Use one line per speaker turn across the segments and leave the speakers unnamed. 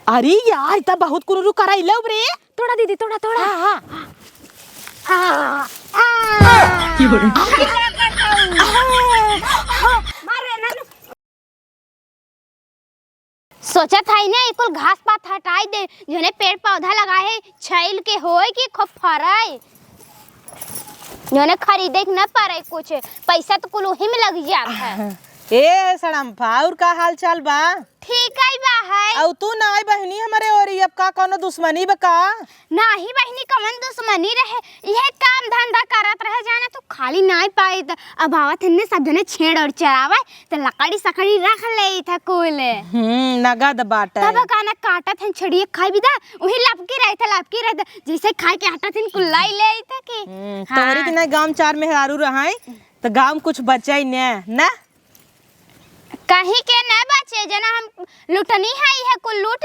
अरे यार इतना बहुत कुरुरु कराइलो रे।
तोड़ा दीदी तोड़ा तोड़ा।
हाँ
हाँ सोचा था ना एक घास पात हटाई दे जने पेड़ पौधा लगाए छैल के होए कि खूब फराए जने खरीदे न पारे कुछ पैसा तो कुल वही में लग जाता है।
ए सड़म्फा और का हाल चाल बा?
ठीक है बा है।
औ तू ना आई बहनी हमरे और अब का कोनो दुश्मनी बा का?
नाही बहनी कमन दुश्मनी रहे यह काम धंधा करत रहे जाने तो खाली नहीं पाए त अब आवत ने सब जने छेड़ और चरावे त लकड़ी सकड़ी रख ले था कुल
नगद बाटे
तब काना काटत हन छड़िए खाई बिदा वही लपकी रहता जैसे खाए के आटा थिन कुल्लाई ले था कि
तोहरी के ना गांव चार मेहरारू रहाई त गांव कुछ बचाई ना
कहीं के न बचे जना हम लुटनी है कुल लूट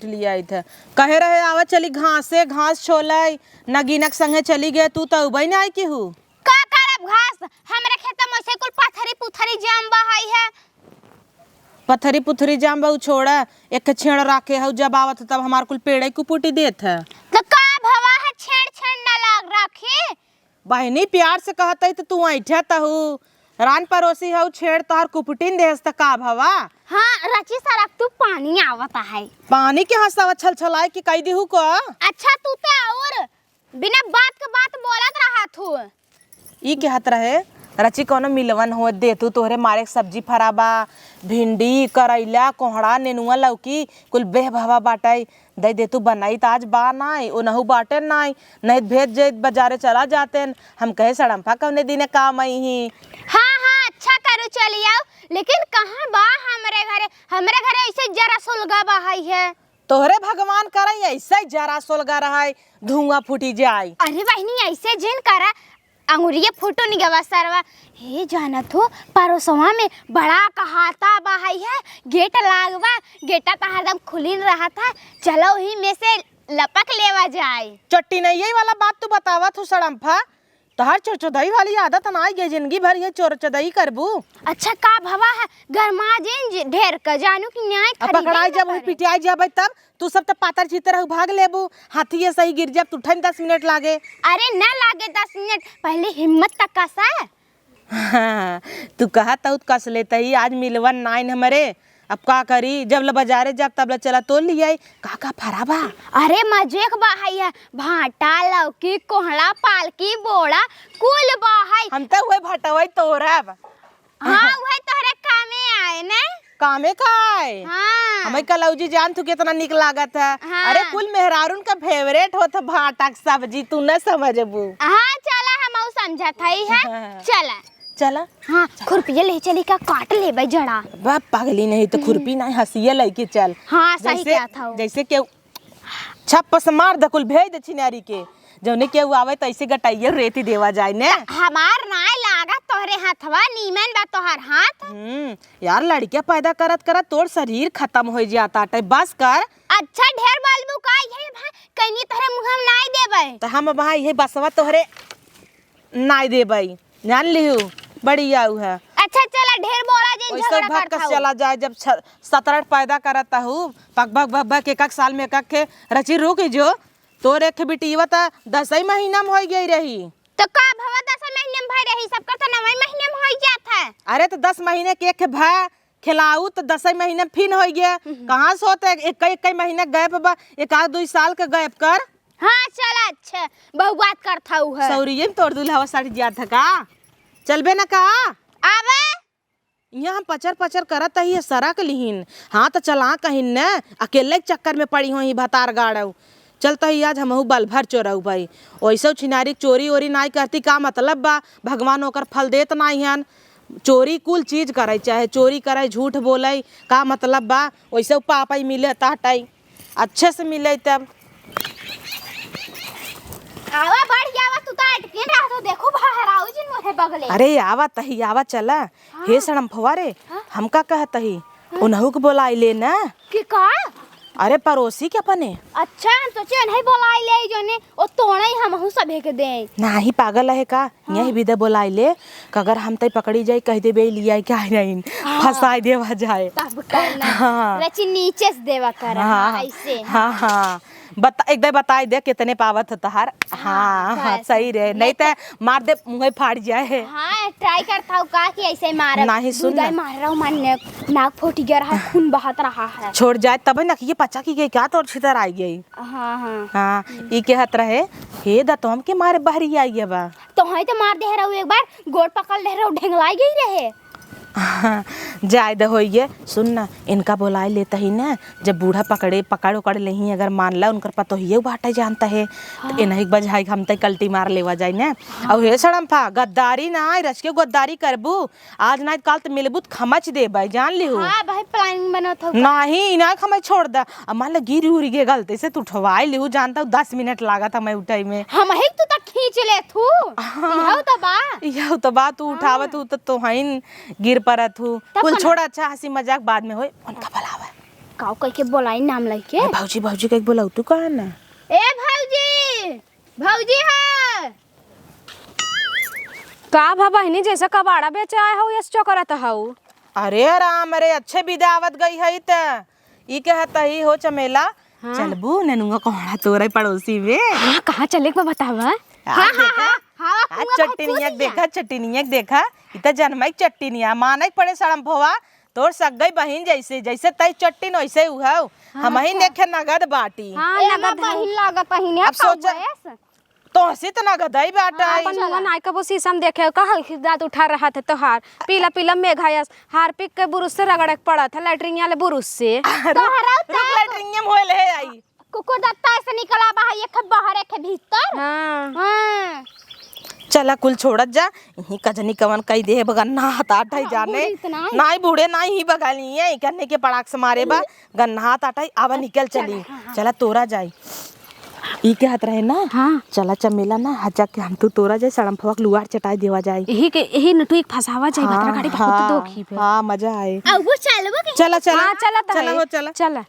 लिया था
कहे रहे आवा चली घास छोलाई नगीनक संगे चली गए तू तो उबई ना आई की हूँ
का करब घास हमरे खेत में से कुल पथरी पुथरी जाम बहाई है
पथरी पुथरी जाम बहु छोड़ा एक छेड़ राखे हूँ जब आवत तब हमार कुल पेड़े कुपुटी देत है
तो का भवा है छेड़ न लग रखे
बहनी प्यार से कहत है तो तू ऐठा हूँ रान परोसी हूँ छेड़ तोहर कुपुटीन देहस त का भवा।
हाँ रची सरक तू पानी आवता है
पानी के हंसावा छल छलाए की कई दिहु को।
अच्छा तू ते और बिना बात के बात बोलत रहा तू
ई के हाथ रहे रची कोनो मिलवन हो दे तू तोहरे मारे सब्जी फराबा भिंडी करैला कोहड़ा नेनुआ लौकी कुल बेह भवा बाटाई दे तू बनाई त आज बा नाई ओ नहु बाटे नाई नहीं भेज जे बाजारे चला जाते हम कहे सड़म्फा कौने दिने काम आई ही।
हाँ अच्छा करो चली आओ लेकिन कहाँ बा हमरे घरे ऐसे जरा सुलगा बहाई है
तोहरे भगवान करई ऐसे जरा सुलगा रहा धुआं फूटी जाए।
अरे बहनी ऐसे जिन करा अंगुरिया फोटो निगवा सरवा हे जानत हो परोसवा में बड़ा कहाता बहाई है गेट लागवा गेटा तो हरदम खुली रहा था चलो ही में से लपक लेवा जाए।
चट्टी नहीं यही वाला बात तू बतावा तू सड़म्फा तोहर चोरचोदई वाली आदत ना आई जिंदगी भर ये चोरचोदई करबू।
अच्छा का भवा है गरमा जिन ढेर का जानू कि न्याय
पकड़ाई जब वही पिटियाई जब तब तू सब तो पातर चितर भाग लेबू हाथी सही गिर जब तू 10 मिनट लागे।
अरे ना लागे 10 मिनट पहले हिम्मत तक कसा
हाँ, तू कहा तो कस लेते ही आज मिलवन नाइन हमारे अब का करी जब बाजारे जब तब चला तो लिया का फराबा।
अरे मजेक बहाई है भाटा लौकी कोहड़ा पालकी बोड़ा कुल बहाई
हम तो वही भटवई तोरब।
हाँ वही तोहरे कामे आए ना
कामे खाए।
हाँ
हमें कलौजी जान तू कितना निक लागत है।
हाँ।
अरे कुल मेहरारून का फेवरेट होता भाटा की सब्जी तू न समझबू।
हाँ चला हम समझत हई है चला
चला
हाँ खुरपिया ले चली का काट ले भाई जड़ा
बा पागली नहीं तो खुरपी नहीं हंसिया लेके चल।
हाँ सही क्या था
जैसे के छप से मार द कुल भेज दे छिनारी के जौने के आवे तो ऐसे गटाइए रेती देवा जाए ने
हमार नाय लागा तोहरे हाथवा नीमन बा तोहर हाथ।
यार लड़कियां पैदा करत करत तोर शरीर खत्म हो जाता है बस कर।
अच्छा ढेर बालबू का ये भाई कहीं तोहरे मुंह में नाय देबे
तो हम भाई ये बसवा तोहरे नाय देबे जान लिहू बढ़िया है।
अच्छा चला ढेर बोला जे झगड़ा करता
हूँ चला जाए जब 7-8 पैदा करता हूँ पक भग भग भग एक साल में एक के रची रुक जो तोर एक बिटिया तो 10 महीना में हो गई रही
तो का भवा 10 महीने में भाई रही सबका तो 9 महीने में हो जाता है।
अरे तो 10 महीने के एक भाई खिलाऊ तो 10 महीने फिन हो गया कहाँ से होता है एक महीने गैप बा 1-2 साल का गैप कर।
हाँ चला अच्छा बहु बात करता हूँ है
सौरिये में तोड़ दूल्हा साड़ी जात है का चलबे ना का
आवे
यहाँ हम पचर करत ही सरक लिहिन हाँ तो चला कहीं न अकेले चक्कर में पड़ी हुई भतार गाड़ू चलता ही आज हमहू बल भर चोरऊ भाई वैसे छिनारी चोरी ओरी नहीं करती का मतलब बा भगवान होकर फल देत नहीं हन चोरी कुल चीज करे चाहे चोरी करे झूठ बोले का मतलब बा वैसे पापा ही मिले ताटाई अच्छे से मिले तब
आवा बढ़ जावा तू तो अटकेन रहा तो देखो बाहर आओ जिन मोहे बगले।
अरे आवा तही आवा चला। हाँ। हे सड़म फवारे हमका कहत ही उनहु के बोलाई ले ना
कि का
अरे पड़ोसी के अपने।
अच्छा तो चल नहीं बोलाई ले जोने ओ तोड़े हमहू सभे के दे।
नाही पागल है का यही विदे बोलाई ले कि अगर हम तई पकड़ी जाई कह देबे लिया क्या नहीं फसाई देवा जाए
तब करना
हाँ।
रची नीचे से देवा कर ऐसे।
हाँ हाँ बता एक बताई दे कितने पावत है तहार। हाँ हाँ सही रहे नहीं तो मार दे मुँह फाड़ जाए।
हाँ ट्राई करता हूँ का कि ऐसे मार
नहीं सुन ना।
मार रहा हूँ मन नाक फूट गया रहा खून बहत रहा है।
छोड़ जाए तब ना कि ये पचा की गई क्या तो छितर आई गई।
हाँ हाँ
हाँ ये के हत रहे हे दा तो हम के मारे बहरी आई है बा
तो है तो मार दे रहा हूँ एक बार गोड़ पकड़ ले रहा हूँ ढेंगलाई गई रहे।
जायद होइए सुन ना इनका बुलाए लेता ही ना जब बूढ़ा पकड़ उकड़ ले ही अगर मान ला उनकर पतो ही बाटे जानता है तो इन्हीं बजाई हम तक कल्टी मार लेवा जाए ना। और हे सड़म फा गद्दारी ना रच के गद्दारी करबू आज ना काल तो मिलबू खमच दे भाई जान लिहू।
हाँ भाई प्लानिंग बना था
नहीं ना खमच छोड़ दा अब मान ला गिरी उरी के गलती से तू उठवाई लिहू जानता हूँ 10 मिनट लागा था मैं उठाई में
हम ही तू तक खींच ले तू
यह तो बात तू उठावत हूँ तो हईन गिर परत हूँ कुल छोड़ अच्छा हंसी मजाक बाद में होए उनका भलावा
काऊ कह के बोलाई नाम लेके
भौजी भौजी कह बोलाऊ तू कहा ना
ए भौजी भौजी है
का बहनी जैसा कबाड़ा बेचे आए हो यस चोकरत हऊ।
अरे राम अरे अच्छे विदावत गई है त ई कहता ही हो चमेला। हाँ। चलबू ननुआ कोहड़ा तोरे पड़ोसी में।
हाँ कहाँ चले के बतावा।
हाँ
चट्टिनिया देखा इतना जन्मई चट्टिनिया माने पड़े सड़म भोवा तोर सग गई बहन जैसे जैसे तई चट्टिन वैसे उहाऊ हम ही नेखे नगद बाटी।
हाँ नगद बहिन लागत ही
अब सोच तो हसी तो नगद ही बाटा
अपन मन आय कबो शीशम देखे कहा दांत उठा रहा था तोहार पीला पीला मेघायस हारपिक के बुरुस से रगड़क पड़ा था लैट्रिन वाले बुरुस से
लैट्रिन में होले है आई
कुकुर दत्ता से निकला बाहर एक बाहर एक भीतर।
हां
हां
चला कुल छोड़त जा यही कजनी कवन कई दे बगन्ना हतात है जाने नाई बूढ़े नाई ही बगाली है करने के पड़ाक से मारे बा गन्ना हाथ आटा आवा निकल चली चला तोरा जाई ई के हाथ रहे ना।
हाँ
चला चमेला ना हजा के हम तो तोरा जाए सड़म फवक लुआर चटाई देवा जाए
यही नटू एक फसावा जाए बतरा गाड़ी बहुत दोखी पे।
हां मजा आए
अब वो चलबो के
चला चला
हां चला
चला हो चला
चला।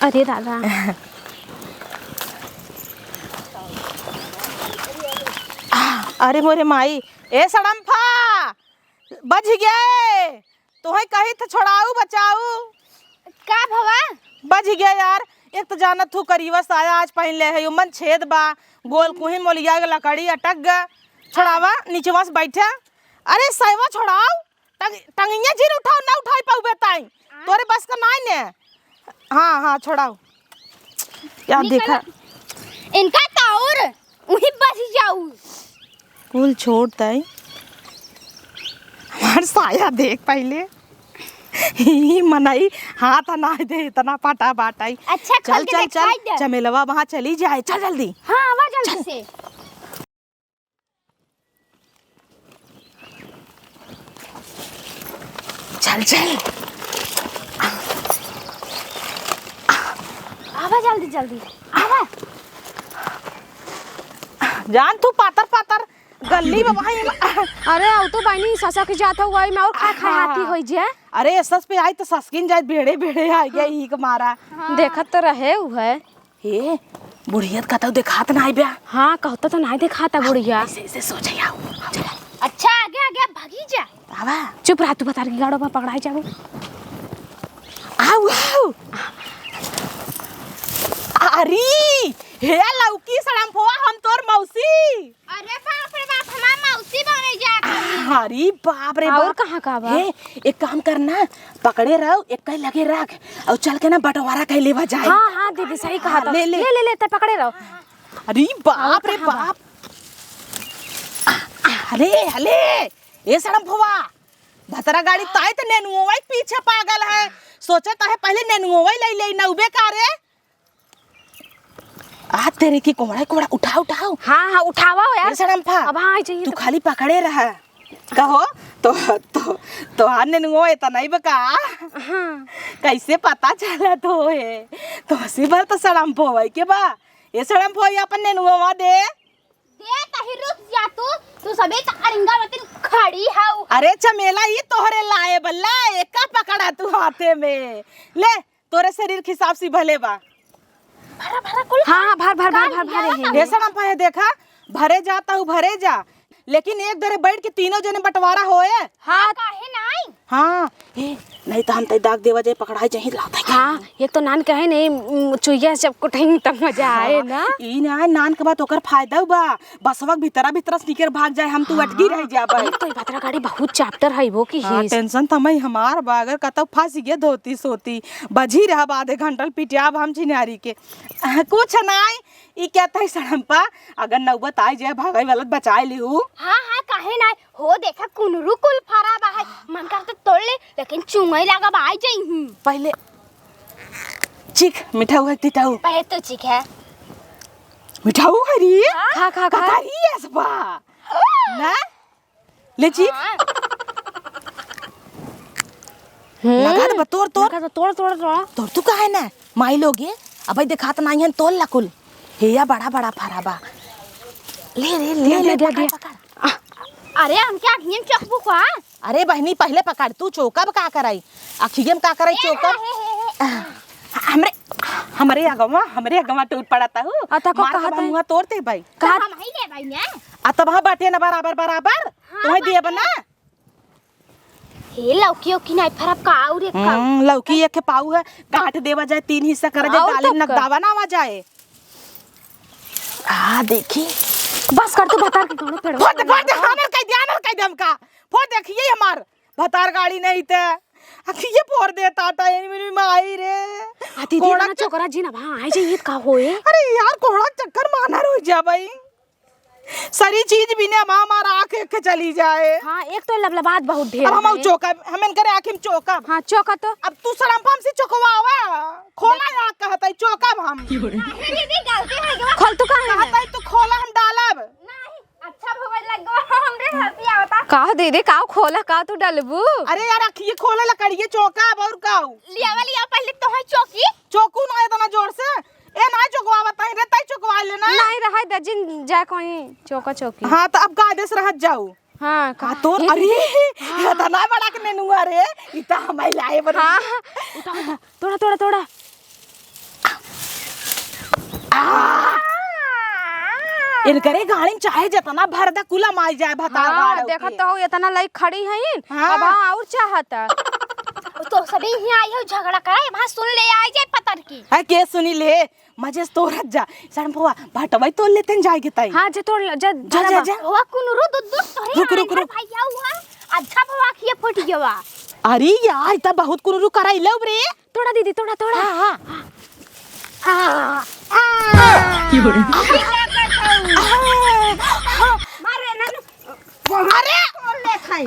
अरे दादा
अरे मोरे माई ए सड़म फा बज गए तोहे कही तो छोड़ाऊ बचाऊ
का भवा
बज गया यार एक तो जानत हूँ करीबस आया आज पहन ले है मन छेद बा गोल कुही मोलिया लकड़ी अटक गा छोड़ावा नीचेवा से बैठा अरे सैवा छोड़ाओ टंगिया जीर उठाओ ना उठाई पाऊ बेताई तोरे बस का नाई ने। हाँ हाँ छोड़ाओ यार देखा
इनका ताउर वही बच जाऊ
कुल छोड़ताई हमार साया देख पहले ही मनाई हाथ ना दे इतना पाटा बाटाई।
अच्छा
चल चल चल चमेलवा वहाँ चली जाए चल जल्दी।
हाँ आवा जल्दी से
चल चल
आवा जल्दी जल्दी आवा
जान तू पातर पातर गली में वहाँ
अरे औ तो बहनी ससा के जाता हुआ मैं और खा खा हाथी होई जे।
अरे सस पे आई तो सस्किन जाए बेड़े बेड़े आ गया ही के मारा।
देखत तो रहे उ है
हे बुढ़ियत का तो दिखात ना आई बे।
हाँ कहता तो नहीं दिखाता बुढ़िया
ऐसे ऐसे सो जाओ
अच्छा आगे आगे भागी जा
आवा
चुप रहा तू बता रही गाड़ो में पकड़ाई जाओ
आओ आओ अरे हे लौकी सड़म फोआ हम तोर मौसी।
अरे बाप रे बाप हमार मौसी बने जा
अरे बाप रे
और
बाप
कहाँ का बा
हे एक काम करना पकड़े रहो एक कहीं लगे रख और चल के ना बंटवारा कहीं लेवा जाए।
हाँ हाँ दीदी सही कहा था
ले ले
ले ले ले ते पकड़े रहो।
अरे बाप रे बाप अरे हले ये सड़म फोआ भतरा गाड़ी ताई तो नेनुआ पीछे पागल है सोचे तो है पहले नेनुआ ले ले नौबे का रे आ तेरे की कोड़ा कोड़ा उठाओ उठाओ।
हाँ हाँ उठावा यार
सड़म फा
अब हाँ चाहिए
तू खाली पकड़े रहा कहो तो हाँ नेनुआ इतना नहीं बका।
हाँ
कैसे पता चला तो है तो हसी भर तो सड़म फोई के बा ये सड़म फोई अपन नेनुआ दे
कहीं रुक जा तू सबे अरिंगा बतिन खड़ी हाउ।
अरे चमेला ये तोहरे लाए बल्ला एका पकड़ा तू हाथे में ले तोरे शरीर के हिसाब से भले बा।
भरा भरा कुल
हाँ भर भर भर भर भरे हैं।
हे सड़म पाए देखा भरे जाता हूँ भरे जा, लेकिन एक दरे बैठ के तीनों जने बंटवारा होए।
हाँ
काहे नहीं
हाँ ए नहीं तो हम तई दाग देवा जाए पकड़ाई जहीं लाता है।
हाँ एक तो नान कहे नहीं चुईया जब कुटेंगे तब मजा आए ना।
ई ना नान के बाद ओकर फायदा बा, बसवा भीतरा भीतरा स्नीकर भाग जाए हम तू अटकी रह जाबे।
एक तो बतरा गाड़ी बहुत चैप्टर है वो की
हाँ, टेंशन तमई हमार बा, अगर कतौ फंस गए धोती सोती बजी रह आधे घंटा पिटियाब हम चिन्हारी के। कुछ नहीं ई कहता है सड़म्पा, अगर नौबत आ जाए भागई वाला बचाए लिहू।
हाँ हाँ काहे नहीं हो देखा कुनरू कुल फरा बा है मन करते तोड़ ले लेकिन चुंगई लगा बा आई जाई हूं।
पहले चिक मिठाऊ है तिटाऊ
पहले तो ठीक है
मिठाऊ हरी
खा खा खा
ककारी असबा ना ले चिक लगा दे तोड़ तोड़
लगा तो तोड़ तोड़ तोड़
तोड़ तू कहा है ना माई लोगे अब दिखात नहीं है तोल लकुल हेया बड़ा बड़ा फरा बा ले ले ले ले
दे
अरे हम क्या घियन चखबू का
अरे बहनी पहले पकड़ तू चौकब का कराई अखियम का कराई चौकब हमरे हमरे अगवा टूट पड़ता हूँ
अता को कहा था
मुंह तोड़ते भाई
कहा हम ही ले भाई ने
आ तब वहां बाटे ना बराबर बराबर तुम्हें दिए बना
हे लौकी ओकी नहीं फरब का और एक का
लौकी एक पाऊ है काट देवा जाए 3 हिस्सा कर जाए
और
डाले
तब का?
नगदावा ना आ जाए। आ देखी
बस कर तू बता के गाड़ी पेड़
फोड़ हमर कह ध्यान और कह दम का फोड़ देखिए हमार भतार गाड़ी नहीं ते अखी ये फोड़ देता था मेरी माई रे
आती दी ना चोकरा जी ना वहां आई जाइए का होए।
अरे यार कोड़ा चक्कर माना हो जा भाई सारी चीज भी ने हमारा आंख के चली जाए।
हाँ एक तो लबलबात बहुत ढेर
अब हम
है।
चौका हम इनकरे आंख में चौका
हाँ चौका तो
अब तू सड़म्पम से चौकवावा खोला या कहता है चौका हम
दीदी डालते हैं
खोल तो कहां है
कहता है तो खोला हम डालब
नहीं अच्छा भवे लगो हमरे हंसी आवता
का दीदी का खोला का तू डलबू।
अरे यार अखिए खोले लकड़िए चौका अब और काऊ
लिया पहले तो है चौकी
चौकू ना इतना जोर से ए ना चौकवावा तई रे तई चौकवा लेना
नहीं रहा द जिन जा कोई चौका चौकी।
हां तो अब का आदेश रहत जाऊ
हाँ
का तोर अरे इतना बड़ा के नेनुआ रे इता हमाई लाए बन
हाँ उठा तोड़ा तोड़ा तोड़ा
इनकरे गाड़ी में चाहे जितना भर दा कुला माई जाए भतार
हाँ
गाड़
देखत तो हो इतना लाइक खड़ी है
हाँ।
अब हाँ और चाहता
तो सभी यहाँ आई हो झगड़ा कराए वहाँ सुन ले आई जाए पतर की
है के सुनी ले मजे तोरत जा सड़म्पवा भाटवाई तोल लेते जाए के ताई
हाँ जे तोड़ जा
जा जा जा
हुआ कुनरू दूध तोरे
रुक, रुक, रुक।
भैया हुआ अच्छा भवा खिए फट गया
अरे यार इतना बहुत कुरुरु कराई लो रे
तोड़ा दीदी तोड़ा तोड़ा
हां
मारे ना
अरे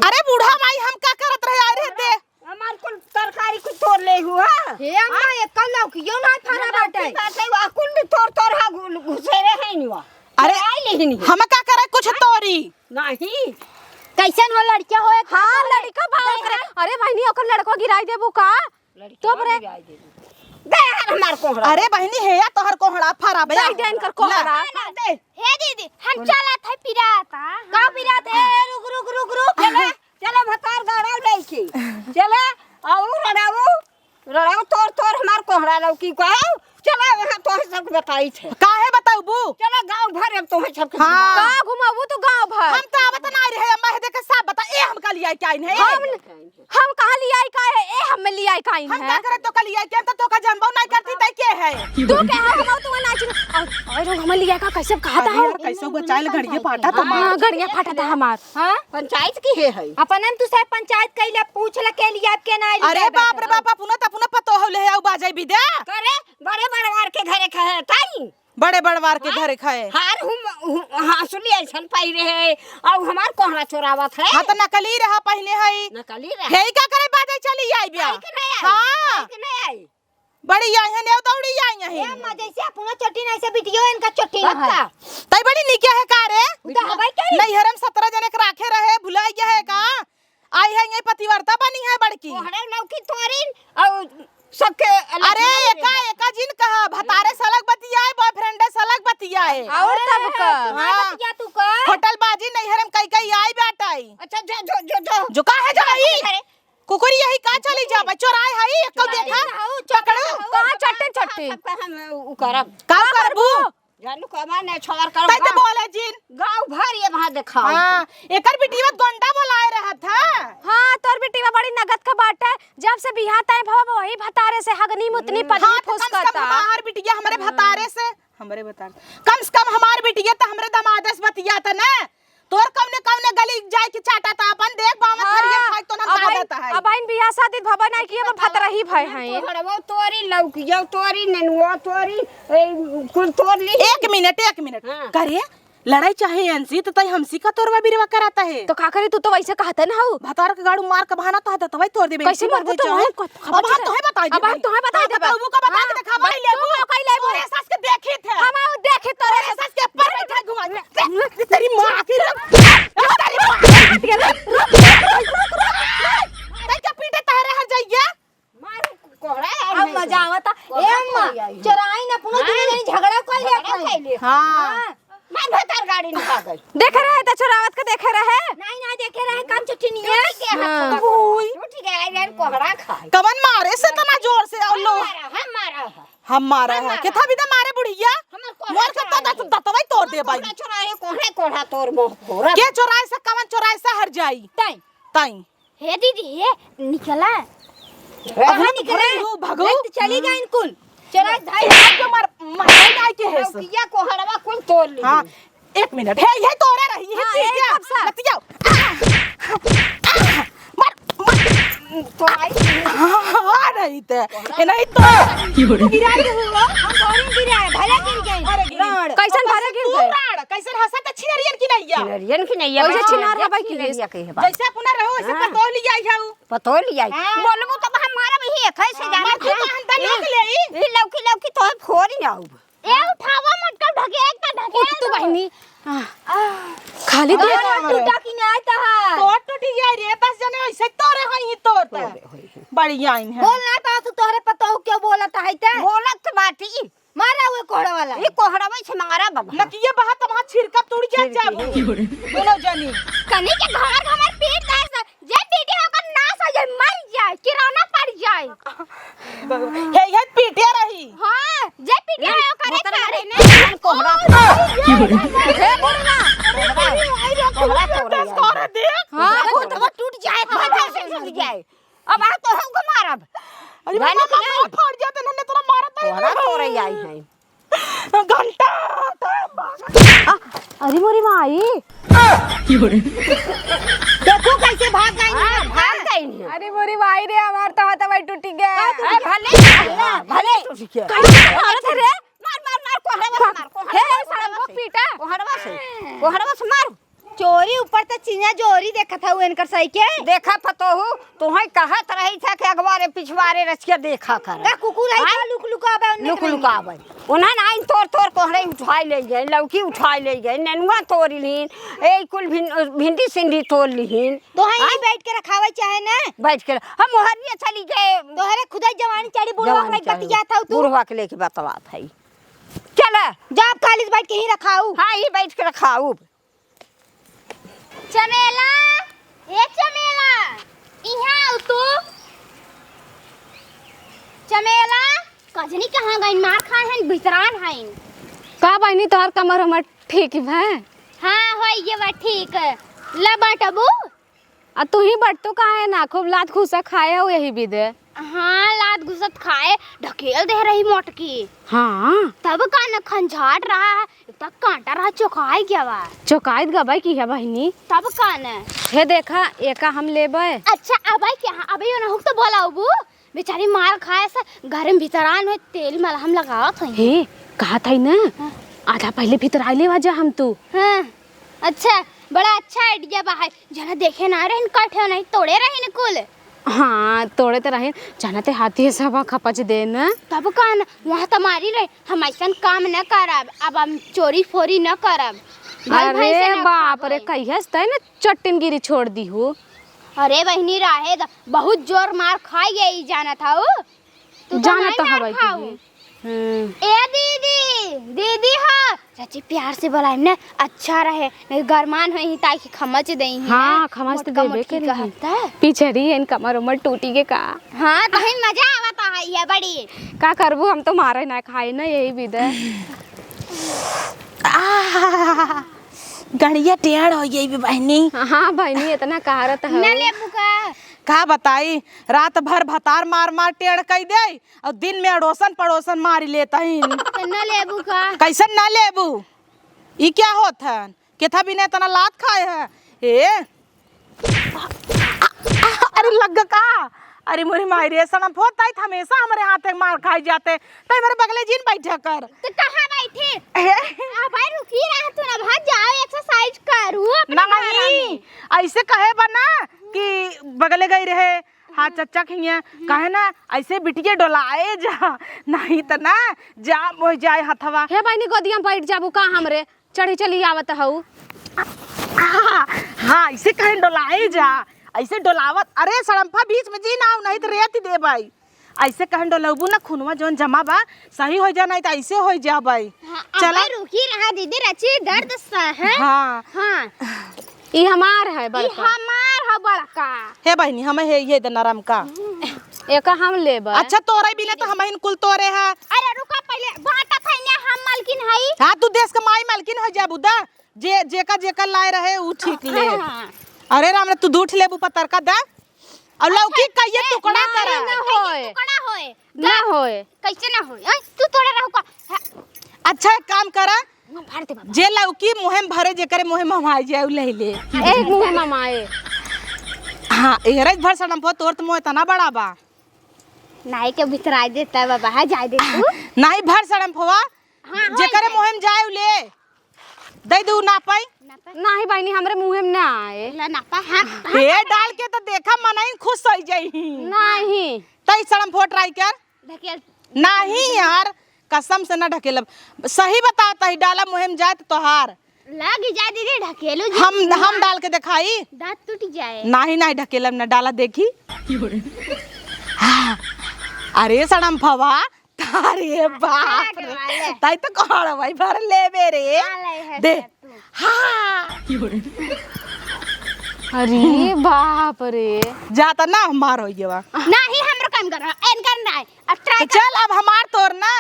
अरे बूढ़ा माई हम का करत रहे आ रहे थे
हमार कुल तरकारी कुछ तोड़ ले हुआ
हे अम्मा ये कल लौकी यो ना फरा बाटे
ताते वा कुल तोड़ हा घुसे रे है निवा
अरे
आई नहीं
हम का करे कुछ तोरी
नहीं
कैसन हो लड़किया हो
हाँ लड़का भाव करे अरे बहनी ओकर लड़का गिराई देबू का तो बरे
दे हमार कोहरा
अरे बहनी है या तोहर कोहड़ा फरा बे
दे देन कर कोहरा
ना दे
हे दीदी हम चला था पिराता का पिराते
रुक रुक रुक रुक चले चले भतार गाड़ा लेके चले आओ रड़ाऊ तोड़ तोड़ हमार कोहरा लौकी को आओ चलो वहां तो सब बताई थे
काहे बताऊ बू
चलो गांव भर अब तुम्हें सब
हाँ।
का घुमाबू तो गांव भर
हम तो आवत ना रहे अम्मा है देख सब बता ए हम का लिया क्या नहीं
हम कहां लिया का है ए हम में लिया का
हम
है
का करे तो का लिया क्या तो का जानबो नहीं करती तई के है
तू कह हम तू नाच और हम लिया का कैसे कहता है
यार कैसे बचाइल घड़िए पाटा तो
हां गड़िया फाटा था हमार
हां पंचायत की है
अपन तू सब पंचायत कैला पूछ ल के लिए आपके ना
अरे बाप रे बाप पुनः पतो हो ले आउ बाजाई बिदे
करे बड़े बड़वार के घरे कहे ताई
बड़े बड़वार के घरे खाए
हार हम हासुली ऐसन पाई रहे और हमार कोहरा चोरावत है
हां तो नकली रहा पहले हई
नकली रहे
हे का करे बाजाई चली आई बिया हां
कि नहीं आई
बड़ी आई है ने दौड़ी आई है
अम्मा जैसे अपना चट्टी नहीं से बिटियो इनका चट्टी ना है
तई बड़ी निके है का रे
तो हवाई के
नहीं हरम 17 जने के राखे रहे भुलाई गया है का आई है ये पतिवर्ता बनी है बड़की
कोहरे लौकी तोरिन और सबके
अरे एका जिन कहा भतारे सलग बतियाए बॉयफ्रेंड सलग बतियाए
और तब का
हां
क्या तू कर
होटल बाजी नहीं हरम कई आई बेटाई
अच्छा जो जो जो जो
जो का है जाई कुकुरी यही का चली जा चोराए हई एक देखा पकड़ो
बाटी
सबका हम उ करब
का करबू
जानू कमा ने छोड़ कर
तै तो बोले जिन
गांव भर ये वहां दिखाओ
हां एकर बिटिया गोंडा बोलाए रहा था।
हाँ तोर बेटी में बड़ी नगद का बाट है। जब से बियाह तय भवा वही भतारे से हगनी मुतनी पदनी फुसकता।
हमार बिटिया हमरे भतारे से हमरे भतारे कम से कम हमार बिटिया त हमरे दमादस बतिया त ना तोर कौने गली जाए के चाटा त अपन देख बामा थरिया खाई तो ना आदत है।
अब इन बियाह शादी भवा नहीं किए अब भतरही भय हैं।
वो तोरी लौकी जो तोरी ननुआ तोरी कुल तोड़ ली।
एक मिनट करिए लड़ाई चाहे अंसी तो तई हमसी का तोरवा बिरवा कराता है
तो का करी तू तो वैसे कहते ना हो
भतार के गाड़ू मार के बहाना तो है तो तई तोड़ देबे
कैसे मरबू तो
अब हम तो है बताई
अब हम तो है बताई देबे
तू का बता के दिखा भाई लेबू
कई लेबू
तोरे सास के देखी थे
हम आउ देखे तोरे
तोरे सास के पर बैठा घुमा तेरी मां की तेरी मां तई के पीटे तहरे हर जाइए
मारू कोहरा
अब मजा आवता ए अम्मा चराई ना पुनो तुमने झगड़ा कर लिया
हां
मैं भतर गाड़ी निकाल गई
देखे रहे तो चोरावत के देखे रहे
नहीं ना देखे रहे काम छुट्टी नहीं है
टूट गया यार कोहरा खाए
कवन मारे से तना जोर से और लो हम मारा है केथा भी मारे बुढ़िया मोर के तो दतवई तोड़ दे भाई
चोराए कोहरा तोर मोह कोरा
के चोराए से कवन चोराए से हर जाई ताई
हे दीदी हे निकला
अब निकले भगो
चली गई इनकुल चला
धाई के मार मार के है से
किया कोहरावा कुल तोड़ ली।
हां एक मिनट है ये तोड़े रही है ठीक है लग जाओ मार
तो आई
आ रही थे ये नहीं तो
गिरा के हुआ हम थोड़ी गिरा भले गिर गई राड
कैसन भरे गिर गए
राड़ कैसे हंसा त छिनरियन की नहीं है
नरियन की नहीं है
ओइसे छिनार हबै की
नहीं है कहे बा
जैसे पुनः रहो ऐसे पतो लिया जाऊ
पतो लिया बोलबो तो हमारा भी है कैसे जाना
तू तो हम त लोग ले
ई लौकी तो फोड़ जाऊ
ए उठावा मत कर ढकेल का ढकेल
तू बहनी खाली दे
टूटा की नहीं आता है
तोड़ टूटी जाए रे बस जने ऐसे तोड़े होई तोड़ता बढ़िया इन है
बोलना तो तू तोरे पता हो क्यों बोलता है ते
बोलत बाटी
मारा हुए कोहड़ा वाला
ये कोहरावा से मंगारा बाबा
नकिए बहा तमा छिरका तोड़ जाए जाबू दोनों जनी
कनी के घर हमार पीट दे से जे पीटे होकर नाश हो जाए मर जाए किराना पड़ जाए
हे पीटे रही
हां जे पीटे होकर चारे ने
कोहरा
हे बोलना
कोहरा तोड़
तोड़ दे
हां तो टूट जाए माथा से टूट जाए अब आ तो हमको मारब
अरे मामा फाड़ जाते नन्ने तोरा मारत है
कोहरा तोड़ आई है
घंटा
अरे मोरी माई
देखो कैसे भाग गई
भाग गई है
अरे मोरी माई रे हमार तो हाथ भाई टूट गया
भले टूट गया
मारत रे
मार कोहरा
हे साला पीटा
कोहरा से मार
चोरी ऊपर तो चिन्या जोरी देखा था वो इनकर सही के
देखा पतोहू तुम्हें कहत रही था कि अखबारे पिछवारे रचिया देखा कर
का कुकुर आई का लुक लुक आवे
लुक लुकावे उन्हें नाइन तोड़ कोहरे उठाई ले गए लौकी उठाई ले गए नेनुआ तोड़ लीन ए कुल भिंडी सिंडी तोड़ लीन
तो हां बैठ के रखावे चाहे ना
बैठ के हम मोहरिया चली गए
तोहरे खुदा जवानी चढ़ी बुढ़वा के बतिया था तू
बुढ़वा के लेके बतवात है चल
जब कालिस बैठ के ही रखाऊ
हाँ ये बैठ के रखाऊ
चमेला ए चमेला इहां तू चमेला कजनी कहां गई मार खाए हैं बितरान हैं
का बहनी तोहर कमर हमर ठीक है
हां होई ये बा ठीक ला बाटबू
आ तू ही बट तो काहे ना खूब लात खुसा खाए हो यही भी दे
हां लात घुसत खाए ढकेल दे रही मोटकी
हां
तब का न खंझाट रहा है तब कांटा रहा चौकाई गया बा
चौकाइत गबाई की है बहनी
तब का न
हे देखा एका हम लेबे
अच्छा अबे क्या अबे ना हुक तो बोला बू बेचारी मार खाए से घर में भीतरान हो तेल मलहम लगावत है
हे कहा था ना आधा पहले भीतर आइले वाजा हम तू
हां अच्छा बड़ा अच्छा आइडिया बा है जना देखे ना रहे कठे नहीं तोड़े रहे न कुल
हाँ तोड़े तो रहे जानते हाथी सब खपच दे न
तब कान वहाँ तुम्हारी रहे हम ऐसा काम न करब अब हम चोरी फोरी न करब
अरे बाप रे कहियस तै न चट्टनगिरी छोड़ दी हो
अरे बहनी राहे बहुत जोर मार खाई गई जाना था वो तू
जाना तो
नहीं
हवाई
मार खाऊ। ए दीदी दीदी हाँ चाची प्यार से बोला ना अच्छा रहे नहीं गरमान है ताकि खमच दे
हाँ खमच तो देबे के
कहता
पीछे रही इन कमर उमर टूटी के का
हाँ कहीं मजा आवता है ये बड़ी
का करबू हम तो मारे ना खाए ना यही विध है।
गड़िया टेढ़ हो गई बहनी।
हाँ बहनी इतना कहारत है
न ले बुका
का बताई रात भर भतार मार मार टेढ़ कई दे और दिन में अड़ोसन पड़ोसन मारी लेता ही
न ले बुका
कैसन ना लेबू ई क्या होत है केथा बिना इतना लात खाए है ए अरे लग का अरे मोरी मायरे सनम होता है हमेशा हमारे हाथ में मार खाई जाते तो मेरे बगले जीन बैठा कर
तो कहां बैठे अब भाई रुकी रहा तू ना भाग जाओ एक्सरसाइज करू
नहीं ऐसे कहे बना कि बगले गई रहे हाँ चच्चा खिया कहे ना ऐसे बिटिया डोलाए जा नहीं तो ना जाम हो जाए हथवा
हे बहनी गोदिया में बैठ जाबू का हमरे चढ़ी चली आवत हऊ।
हाँ ऐसे कहे डोलाए जा ऐसे डोलावत अरे सड़म्फा बीच में जी ना नहीं तो रेत दे भाई ऐसे कहे डोलबू ना खुनवा जोन जमा बा सही हो जा नहीं तो ऐसे हो जा भाई
चला रुकी रहा दीदी रची दर्द सा है
हाँ
हाँ
ई हमार है
ये
बड़का
हमार है बड़का
हे बहनी हमें है ये नरम का
एक हम लेब।
अच्छा तोरे बिना तो हम कुल तोरे है।
अरे रुका पहले बाटा फैने हम मालकिन हई
हाँ तू देश का माई मालकिन हो जा बुदा जे जेका लाए रहे ऊ ठीक ले। अरे राम तू दूठ लेबू पतर का दा और लौकी कहिए टुकड़ा कर
ना होए
टुकड़ा होए
ना होए
कैसे ना होए तू तोड़े रहू का
अच्छा एक काम करा
भर दे बाबा
जे लौकी मुहे में भरे जेकरे मुहे में हमाई जाए ले ले
एक मुंह ममाए
हाँ एरज भर सड़म पो तोर तो मुहे तना बड़ा बा
नाई के भितराई देता बाबा है जाय दे तू
नहीं भर सड़म फोवा
हाँ,
जेकरे मुहे में जाए ले दे दू ना पाई
नहीं बहनी हमरे मुंह में ना आए
ला ना पा हां
हे डाल के तो देखा मनाई खुश हो जाई
नहीं
तई सड़म फो ट्राई कर
ढकेल
नहीं यार कसम से ना ढकेलब सही बताता ही डाला मुहिम जाए तो तोहार
लग जा दीदी ढकेलू
हम डाल के दिखाई
दांत टूट जाए
नहीं ढकेलब ना डाला देखी हाँ, अरे सड़म फवा अरे बाप रे ताई तो कौन भाई भर ले मेरे दे हाँ
अरे बाप रे
जाता ना हमार हो गया
नहीं हमरो काम कर एन कर ना अब ट्राई
तो चल अब हमार तोर ना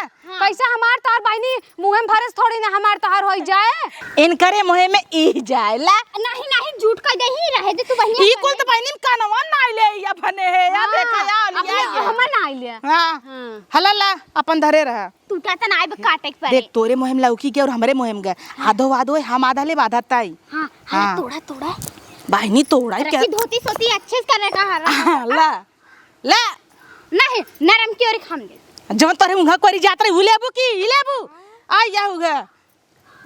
कैसा हमार तोहर बहनी मुंह में भरस थोड़ी ना हमार तोहर हो जाए
इनकरे मुहे में ई जाएला
नहीं झूठ कह दे ही रहे दे तू बहिनी
ई कुल तो बहनी कानवा ना ले या बने है या देखा या
हम ना आइले
हाँ हला ला अपन धरे रहा
टूटा त नाई काटे के
देख तोरे मुहिम लौकी के और हमरे मुहिम गए आधो आधो हम आधा ले बाधा ताई
हां
हाँ।
तोड़ा
बहनी तोड़ा क्या
रखी धोती सोती अच्छे से करे का हरा
ला ला
नहीं नरम की और खाम दे
जब तोरे मुंह कोरी जात रे उलेबू की इलेबू आ या होगा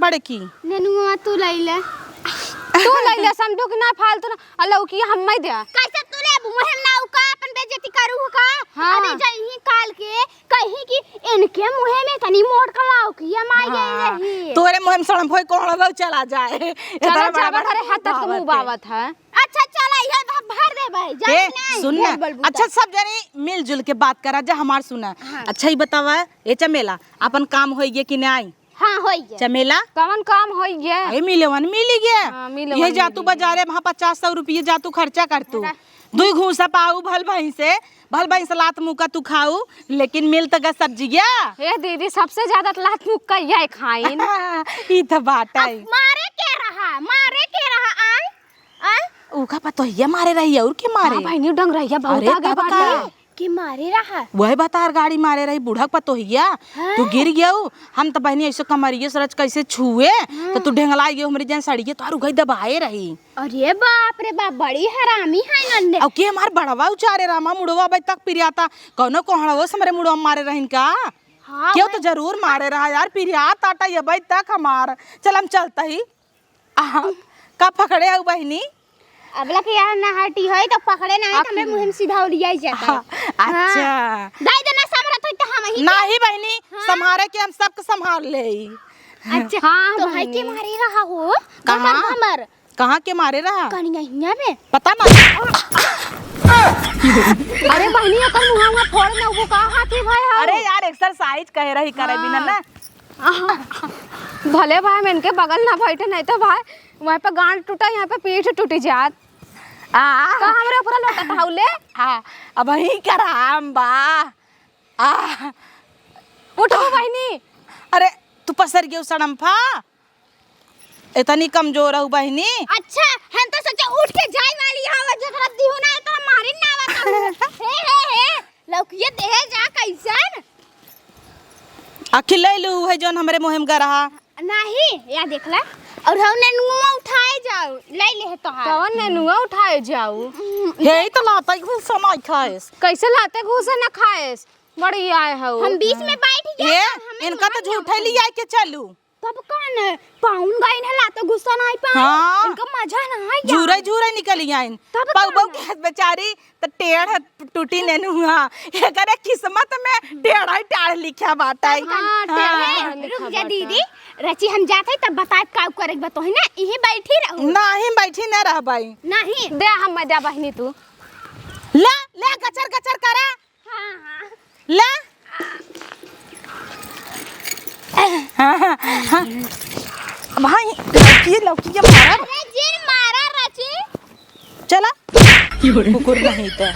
बड़े की
ननुआ तू लैले
तू लइले समझो कि ना फालतू ना लौकी हम दे
कैसे तू ले मुहिम ना का अपन बेइज्जती करू का
हाँ।
अबे जही काल के कहीं कि इनके मुहे में तनी मोड़ का लौकी माई गई रही
तोरे मुहिम सड़म होई कोण गौ चला जाए
चलो चावल धरे हाथ तक मुंह बावत है।
अच्छा चला ये भर दे भाई जा
ए
नहीं
सुन ना अच्छा सब जने मिलजुल के बात करा जा हमार सुना अच्छा ही बतावा ए चमेला अपन काम होइए कि नहीं
हां होई गया
चमेला
कौन काम हो गया
अरे मिलेवन मिली गया
हाँ, मिलेवन
ये जातू बाजारे वहाँ 50-100 रुपये जातू खर्चा कर तू दुई घूसा पाऊ भल भई से लात मुका तू खाऊ लेकिन मिल तक सब्जिया
हे दीदी सबसे ज्यादा लात मुक्का ये खाइन
ई तो बात है
मारे के रहा आ
उका पतो ये मारे रही और के मारे
बहनी डंग रही बहुत
अरे
आगे
तब
बाटे
का
कि मारे रहा
वही बतार गाड़ी मारे रही बूढ़ा पतो हिया तू गिर गया हम तो बहनी ऐसे कमरिए सरच कैसे छुए तो तू ढेंगला गयो हमरे जन सड़िए तो गई दबाए रही
अरे बाप रे बाप बड़ी हरामी है नन्ने
अब के हमार बड़वा उचारे रामा मुड़वा बज तक पिरियाता कौनो कोहड़ो हमरे मुड़वा मारे रहिन का
हाँ
क्यों तो जरूर मारे रहा यार पिरियात आटा ये बज तक हमार चल हम चलता ही का पकड़े हो बहनी
अगला के यार ना हटी है तो पकड़े ना है तो हमें मुंह में सीधा उलिया जाता है
अच्छा
दाई देना समरत है तो हम ही
नहीं बहनी संभारे के हम सबके संभाल ले
अच्छा
हाँ,
तो है के मारे रहा हो कहाँ हमर
कहाँ के मारे रहा
कनिया हिया में
पता ना
अरे बहनी अपन मुंह फोड़ ना वो का हाथी भाई
अरे यार एक्सरसाइज कह रही करे बिना ना
भले भाई मैं इनके बगल ना बैठे, नहीं तो भाई वहाँ पे गांड टूटा, यहाँ पे पीठ टूटी जात।
आ
तो हमरे ऊपर लौटत हौले।
अब वही कराम बा।
उठो बहनी।
अरे तू पसर गयो सड़म्फा, इतनी कमजोर हो बहनी।
अच्छा हम तो सोचा उठ के जाए वाली हवा, जकरा दिहो ना तो मारी ना बता। हे लौकिए देह जा कैसन
अखिल लू है जोन हमरे मुहिम का रहा
नहीं या देखला। और हमने नुआ उठाए जाओ ले ले तो हां
कौन ने नुआ उठाए जाऊ?
यही तो लाता घुस समय खाएस।
कैसे लाते घूसे ना खाएस? बड़ी आए हो।
हम बीच में बैठ गए।
ये इनका तो झूठे ले आए के चलू।
तब कौन है पाउन गाय ने लाते गुस्सा नहीं पा।
हाँ।
इनका मजा ना है।
झूरे झूरे निकली आइन
तब
पग
कौन
बग के बेचारी त टेढ़ टूटी नेनु हुआ। एकरे किस्मत में टेढ़ ही टाढ़ लिखा बाटा।
हाँ, रुक जा दीदी, रची हम जाते तब बता का करे बतो है ना, यही बैठी रहू।
नहीं बैठी न रह भाई।
नहीं
दे हम मजा बहनी तू।
ले ले गचर गचर करा।
हां
ले भाई लौकी मारा।
अरे जिन मारा रची
चला कुकुर नहीं तो